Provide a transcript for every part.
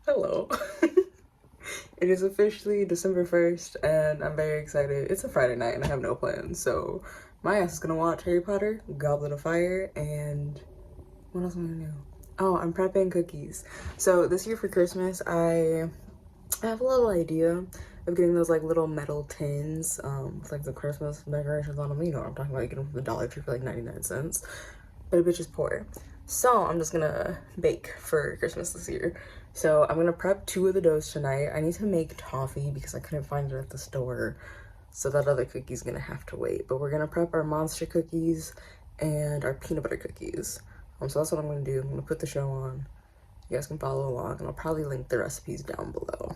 Hello. It is officially December 1st and I'm very excited. It's a Friday night and I have no plans, so my ass is gonna watch Harry Potter, Goblet of Fire, and what else am I gonna do? Oh, I'm prepping cookies. So this year for Christmas, I have a little idea of getting those like little metal tins with like the Christmas decorations on them. You know what I'm talking about. You get them from the Dollar Tree for like 99 cents. But a bitch is poor. So I'm just gonna bake for Christmas this year. So I'm gonna prep two of the doughs tonight. I need to make toffee because I couldn't find it at the store. So that other cookie's gonna have to wait. But we're gonna prep our monster cookies and our peanut butter cookies. So that's what I'm gonna do. I'm gonna put the show on. You guys can follow along and I'll probably link the recipes down below.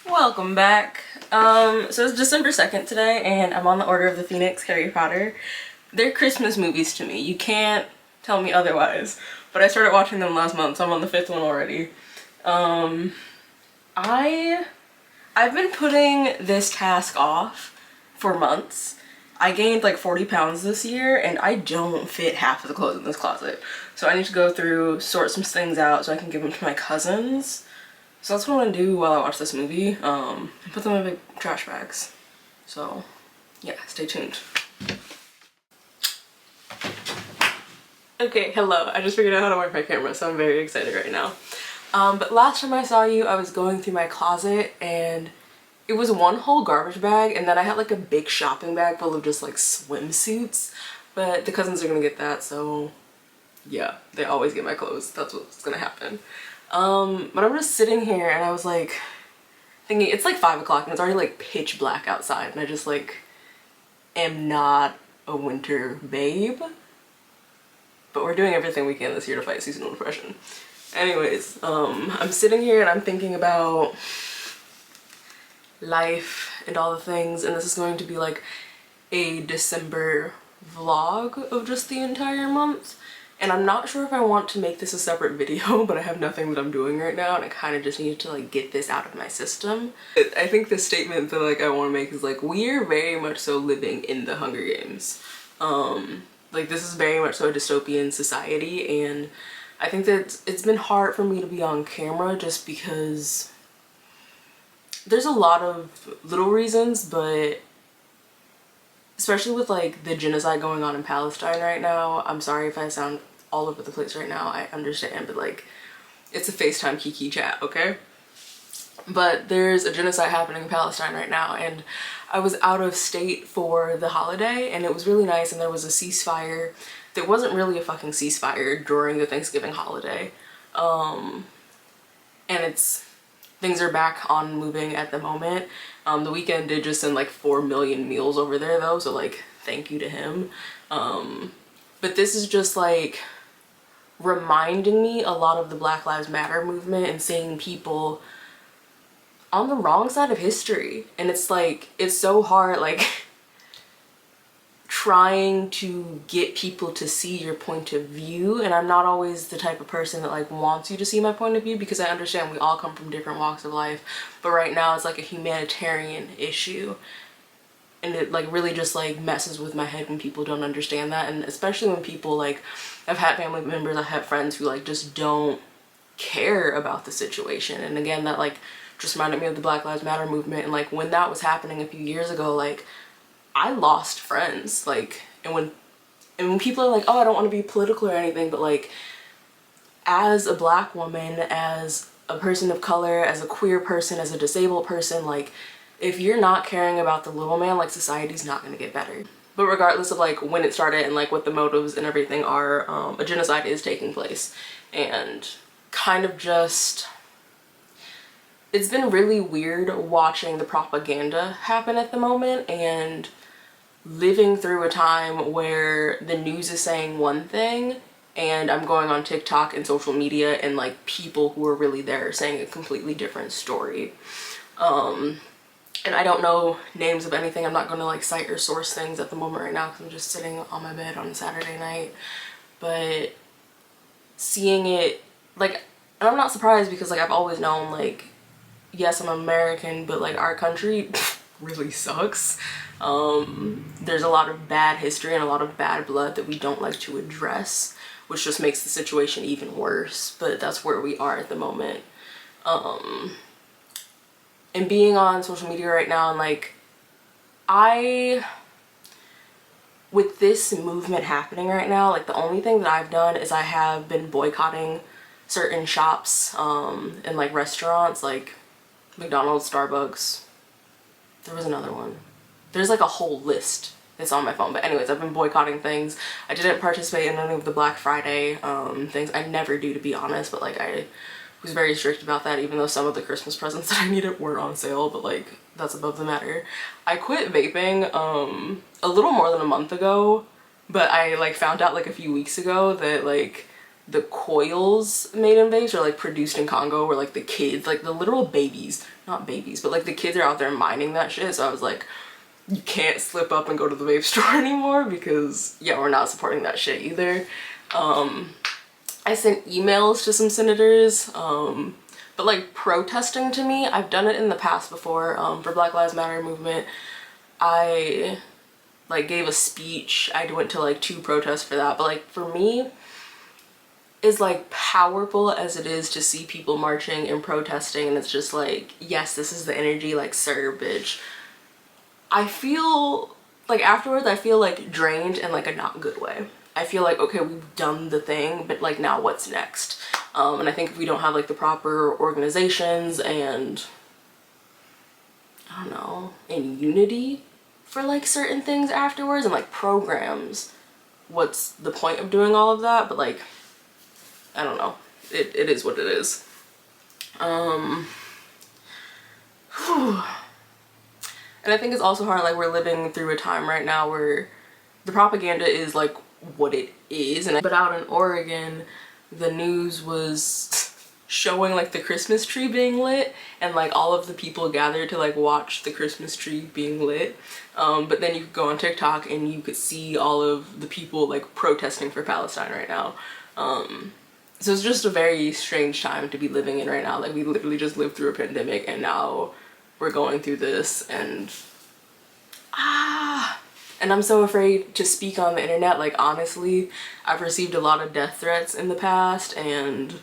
Welcome back. So it's December 2nd today and I'm on the Order of the Phoenix, Harry Potter. They're Christmas movies to me. You can't tell me otherwise. But I started watching them last month, so I'm on the 5th one already. I've been putting this task off for months. I gained like 40 pounds this year and I don't fit half of the clothes in this closet. So I need to go through, sort some things out so I can give them to my cousins. So that's what I'm gonna do while I watch this movie. Put them in big trash bags. So yeah, stay tuned. Okay, hello. I just figured out how to work my camera, so I'm very excited right now. But last time I saw you, I was going through my closet and it was one whole garbage bag and then I had like a big shopping bag full of just like swimsuits. But the cousins are gonna get that, so yeah, they always get my clothes. That's what's gonna happen. But I'm just sitting here and I was like thinking, it's like 5 o'clock and it's already like pitch black outside and I just like am not a winter babe. But we're doing everything we can this year to fight seasonal depression. Anyways, I'm sitting here and I'm thinking about life and all the things, and this is going to be like a December vlog of just the entire month. And I'm not sure if I want to make this a separate video, but I have nothing that I'm doing right now and I kind of just need to like get this out of my system. I think the statement that like I want to make is like, we're very much so living in the Hunger Games. Like this is very much so a dystopian society, and I think that it's been hard for me to be on camera just because there's a lot of little reasons, but especially with like the genocide going on in Palestine right now, I'm sorry if I sound all over the place right now, I understand, but like it's a FaceTime Kiki chat, okay? But there's a genocide happening in Palestine right now and I was out of state for the holiday and it was really nice, and there was a ceasefire. There wasn't really a fucking ceasefire during the Thanksgiving holiday. And things are back on moving at the moment. The weekend did just send like 4 million meals over there though, so like thank you to him. But this is just like reminding me a lot of the Black Lives Matter movement and seeing people on the wrong side of history. And it's like, it's so hard like trying to get people to see your point of view, and I'm not always the type of person that like wants you to see my point of view, because I understand we all come from different walks of life, but right now it's like a humanitarian issue, and it like really just like messes with my head when people don't understand that. And especially when people, like, I've had family members, I've had friends who like just don't care about the situation. And again, that like just reminded me of the Black Lives Matter movement, and like when that was happening a few years ago, like I lost friends. Like, and when people are like, oh, I don't want to be political or anything, but like as a Black woman, as a person of color, as a queer person, as a disabled person, like if you're not caring about the little man, like society's not going to get better. But regardless of like when it started and like what the motives and everything are, a genocide is taking place. And kind of just, it's been really weird watching the propaganda happen at the moment, and living through a time where the news is saying one thing and I'm going on TikTok and social media and like people who are really there are saying a completely different story. And I don't know names of anything. I'm not going to like cite or source things at the moment right now because I'm just sitting on my bed on a Saturday night. But seeing it, like, and I'm not surprised because like I've always known, like, yes, I'm American, but like our country really sucks. There's a lot of bad history and a lot of bad blood that we don't like to address, which just makes the situation even worse. But that's where we are at the moment. And being on social media right now, and like with this movement happening right now, like the only thing that I've done is I have been boycotting certain shops and like restaurants, like McDonald's, Starbucks. There was another one. There's like a whole list that's on my phone. But anyways, I've been boycotting things. I didn't participate in any of the Black Friday things. I never do, to be honest, but like I was very strict about that, even though some of the Christmas presents that I needed weren't on sale, but like that's above the matter. I quit vaping a little more than a month ago, but I like found out like a few weeks ago that like the coils made in vapes are like produced in Congo, where like the kids, like the literal babies, not babies, but like the kids are out there mining that shit. So I was like, you can't slip up and go to the vape store anymore, because yeah, we're not supporting that shit either. I sent emails to some senators, but like protesting to me, I've done it in the past before. For Black Lives Matter movement, I like gave a speech. I went to like 2 protests for that, but like for me, is like powerful as it is to see people marching and protesting, and it's just like, yes, this is the energy, like, sir, bitch. I feel like afterwards I feel like drained in like a not good way. I feel like, okay, we've done the thing, but like now what's next? And I think if we don't have like the proper organizations and I don't know, and unity for like certain things afterwards and like programs, what's the point of doing all of that? But like, I don't know. It is what it is. And I think it's also hard, like we're living through a time right now where the propaganda is like what it is. But out in Oregon, the news was showing like the Christmas tree being lit, and like all of the people gathered to like watch the Christmas tree being lit. But then you could go on TikTok and you could see all of the people like protesting for Palestine right now. So it's just a very strange time to be living in right now. Like we literally just lived through a pandemic and now we're going through this, and I'm so afraid to speak on the internet. Like honestly, I've received a lot of death threats in the past, and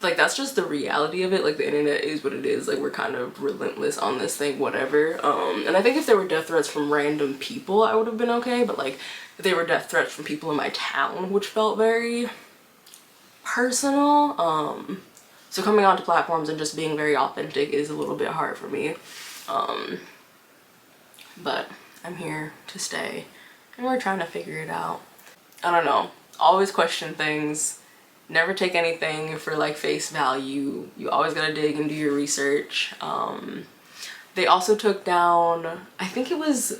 like that's just the reality of it. Like the internet is what it is. Like we're kind of relentless on this thing, whatever. And I think if there were death threats from random people, I would have been okay, but like if they were death threats from people in my town, which felt very personal, so coming onto platforms and just being very authentic is a little bit hard for me. But I'm here to stay and we're trying to figure it out. I don't know, always question things, never take anything for like face value. You always gotta dig and do your research. They also took down, I think it was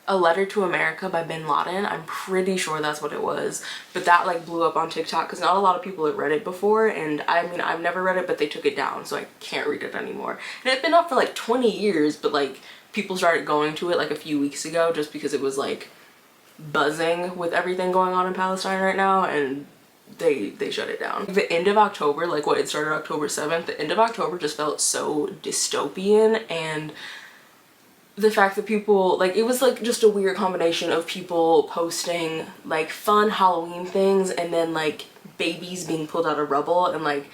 A Letter to America by Bin Laden. I'm pretty sure that's what it was, but that like blew up on TikTok because not a lot of people had read it before, and I mean, I've never read it, but they took it down, so I can't read it anymore. And it had been up for like 20 years, but like people started going to it like a few weeks ago just because it was like buzzing with everything going on in Palestine right now, and they shut it down. The end of October, like what it started October 7th, the end of October just felt so dystopian, and the fact that people, like, it was like just a weird combination of people posting like fun Halloween things and then like babies being pulled out of rubble, and like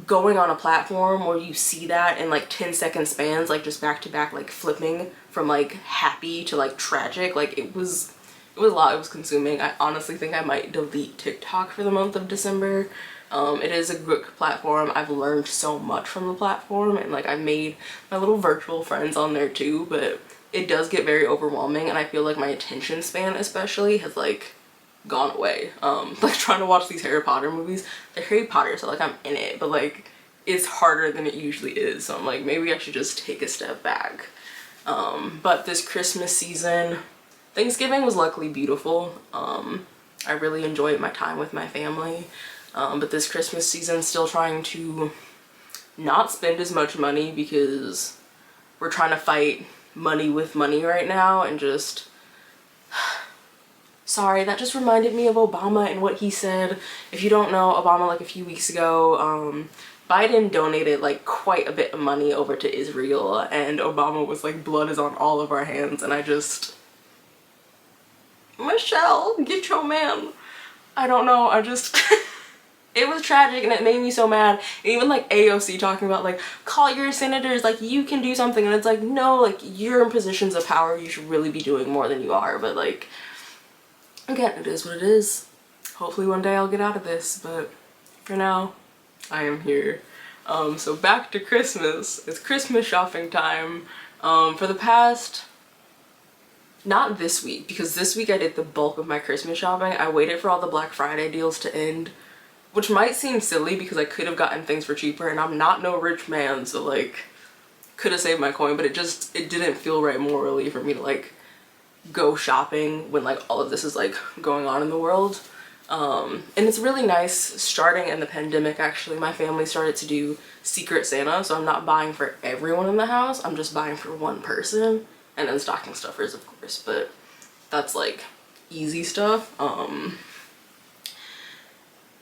going on a platform where you see that in like 10-second spans, like just back to back, like flipping from like happy to like tragic. Like it was a lot. It was consuming. I honestly think I might delete TikTok for the month of December. It is a good platform. I've learned so much from the platform, and like I've made my little virtual friends on there too, but it does get very overwhelming, and I feel like my attention span especially has like gone away. Like trying to watch these Harry Potter movies. They're Harry Potter, so like I'm in it, but like it's harder than it usually is, so I'm like, maybe I should just take a step back. But this Christmas season, Thanksgiving was luckily beautiful. I really enjoyed my time with my family. But this Christmas season, still trying to not spend as much money because we're trying to fight money with money right now, and just sorry, that just reminded me of Obama and what he said. If you don't know, Obama, like a few weeks ago, Biden donated like quite a bit of money over to Israel, and Obama was like, blood is on all of our hands, and I just, Michelle, get your man. I don't know, I just it was tragic, and it made me so mad. And even like AOC talking about like, call your senators, like you can do something, and it's like, no, like you're in positions of power, you should really be doing more than you are. But like, again, it is what it is. Hopefully one day I'll get out of this, but for now I am here. So back to Christmas. It's Christmas shopping time. For the past, not this week, because this week I did the bulk of my Christmas shopping. I waited for all the Black Friday deals to end, which might seem silly because I could have gotten things for cheaper, and I'm not no rich man, so like could have saved my coin, but it didn't feel right morally for me to like go shopping when like all of this is like going on in the world. And it's really nice. Starting in the pandemic, actually, my family started to do Secret Santa, so I'm not buying for everyone in the house, I'm just buying for one person, and then stocking stuffers, of course, but that's like easy stuff.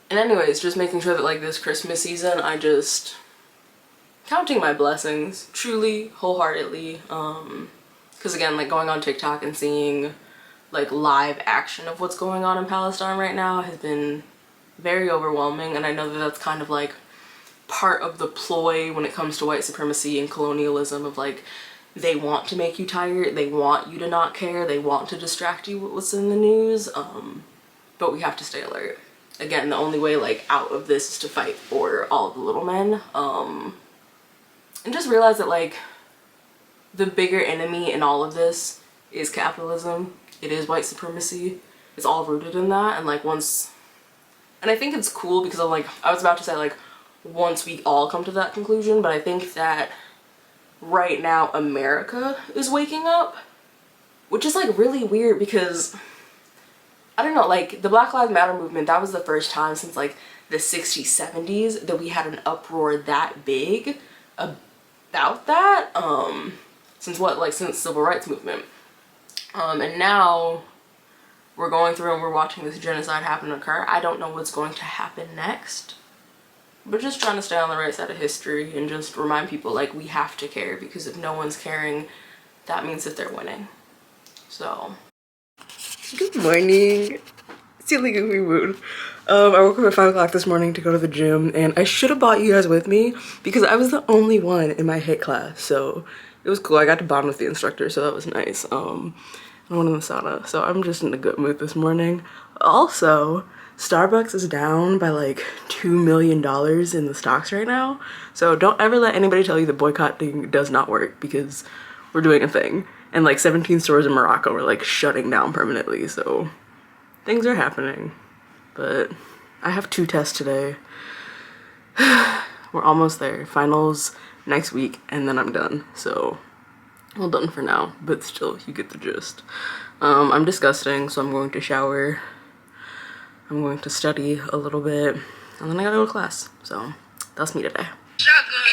And anyways, just making sure that like this Christmas season, I just counting my blessings, truly, wholeheartedly, because again, like going on TikTok and seeing like live action of what's going on in Palestine right now has been very overwhelming, and I know that that's kind of like part of the ploy when it comes to white supremacy and colonialism, of like they want to make you tired, they want you to not care, they want to distract you with what's in the news, but we have to stay alert. Again, the only way like out of this is to fight for all of the little men, and just realize that like the bigger enemy in all of this is capitalism. It is white supremacy. It's all rooted in that. And like once, and I think it's cool because I'm like, I was about to say like once we all come to that conclusion, but I think that right now America is waking up, which is like really weird because I don't know, like the Black Lives Matter movement, that was the first time since like the 60s, 70s that we had an uproar that big about that, since what, like since civil rights movement. And now we're going through and we're watching this genocide happen occur. I don't know what's going to happen next, but just trying to stay on the right side of history and just remind people like we have to care, because if no one's caring, that means that they're winning. So good morning. Still in a goofy mood. I woke up at 5 o'clock this morning to go to the gym, and I should have brought you guys with me because I was the only one in my HIIT class, so it was cool. I got to bond with the instructor, so that was nice. I went in the sauna, so I'm just in a good mood this morning. Also, Starbucks is down by like $2 million in the stocks right now, so don't ever let anybody tell you that boycotting does not work, because we're doing a thing. And like 17 stores in Morocco are like shutting down permanently, so things are happening. But I have 2 tests today. We're almost there. Finals next week, and then I'm done. So Well done for now, but still, you get the gist. I'm disgusting, so I'm going to shower. I'm going to study a little bit, and then I gotta go to class. So that's me today. Shotgun.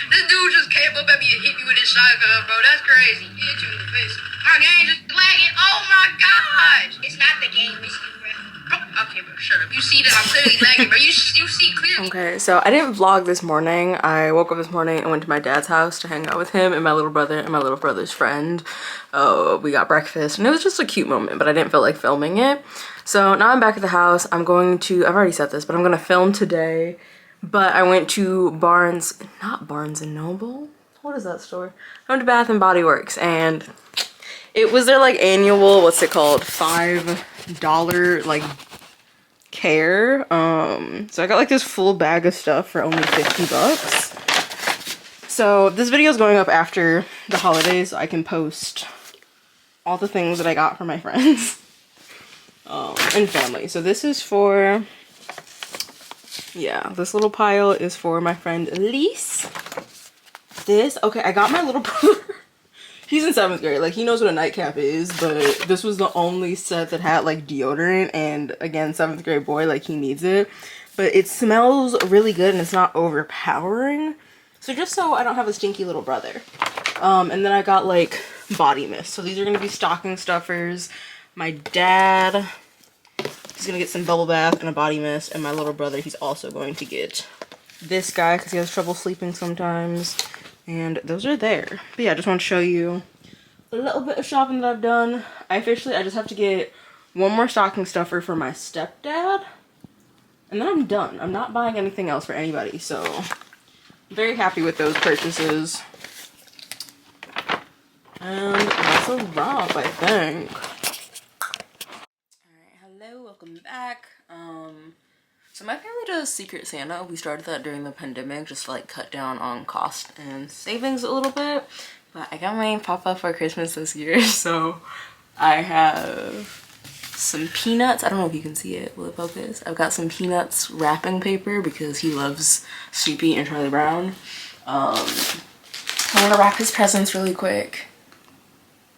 This dude just came up at me and hit me with his shotgun, bro. That's crazy. He hit you in the face. My game just lagging. Oh my gosh. It's not the game, it's you, bro. Okay, bro, shut up. You see that I'm clearly lagging, bro. You see clearly. Okay, so I didn't vlog this morning. I woke up this morning and went to my dad's house to hang out with him and my little brother and my little brother's friend. We got breakfast and it was just a cute moment, but I didn't feel like filming it. So now I'm back at the house. I've already said this, but I'm gonna film today. But I went to not Barnes and Noble. What is that store? I went to Bath and Body Works and it was their like annual, what's it called? $5 like care. So I got like this full bag of stuff for only 50 bucks. So this video is going up after the holidays so I can post all the things that I got for my friends and family. So this is for, yeah, this little pile is for my friend Elise. Okay, I got my little brother. He's in 7th grade, like he knows what a nightcap is, but this was the only set that had like deodorant, and again, 7th grade boy, like he needs it. But it smells really good and it's not overpowering. So just so I don't have a stinky little brother. And then I got like body mist. So these are gonna be stocking stuffers. My dad, he's gonna get some bubble bath and a body mist, and my little brother, he's also going to get this guy because he has trouble sleeping sometimes. And those are there. But yeah, I just want to show you a little bit of shopping that I've done. I just have to get one more stocking stuffer for my stepdad. And then I'm done. I'm not buying anything else for anybody. So I'm very happy with those purchases. And that's a wrap, I think. Alright, hello, welcome back. So my family does Secret Santa. We started that during the pandemic just to like cut down on cost and savings a little bit. But I got my papa for Christmas this year, so I have some peanuts. I don't know if you can see it. Will it focus? I've got some peanuts wrapping paper because he loves Snoopy and Charlie Brown. I want to wrap his presents really quick.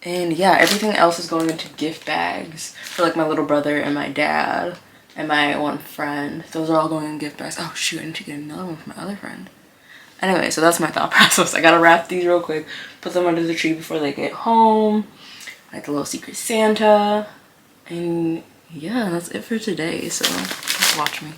And yeah, everything else is going into gift bags for like my little brother and my dad. And my one friend. Those are all going in gift bags. Oh shoot, I need to get another one for my other friend. Anyway, so that's my thought process. I gotta wrap these real quick, put them under the tree before they get home. Like the little Secret Santa. And yeah, that's it for today. So just watch me.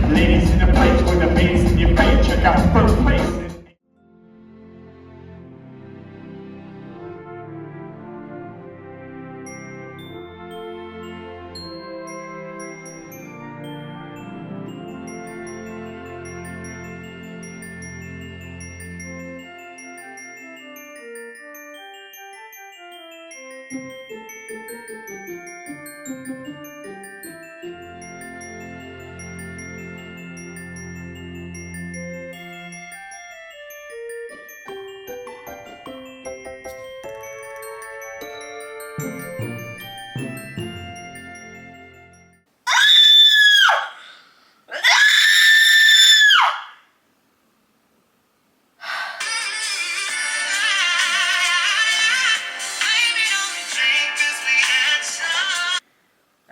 Ladies in the place with the bass in your face, check out first place.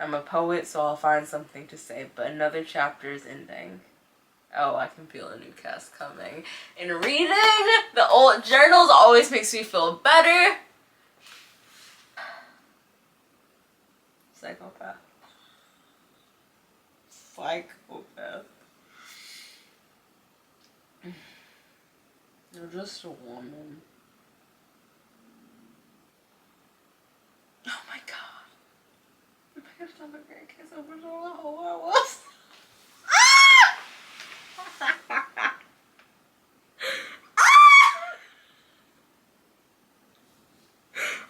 I'm a poet, so I'll find something to say, but another chapter is ending. Oh, I can feel a new cast coming. And reading the old journals always makes me feel better. Psychopath. Psychopath. You're just a woman. Oh my god. If I could stop a great kiss over so how I was.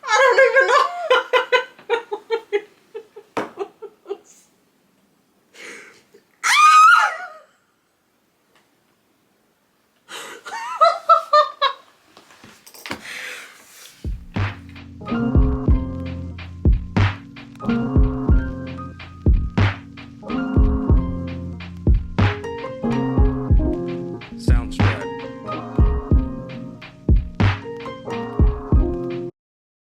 I don't even know.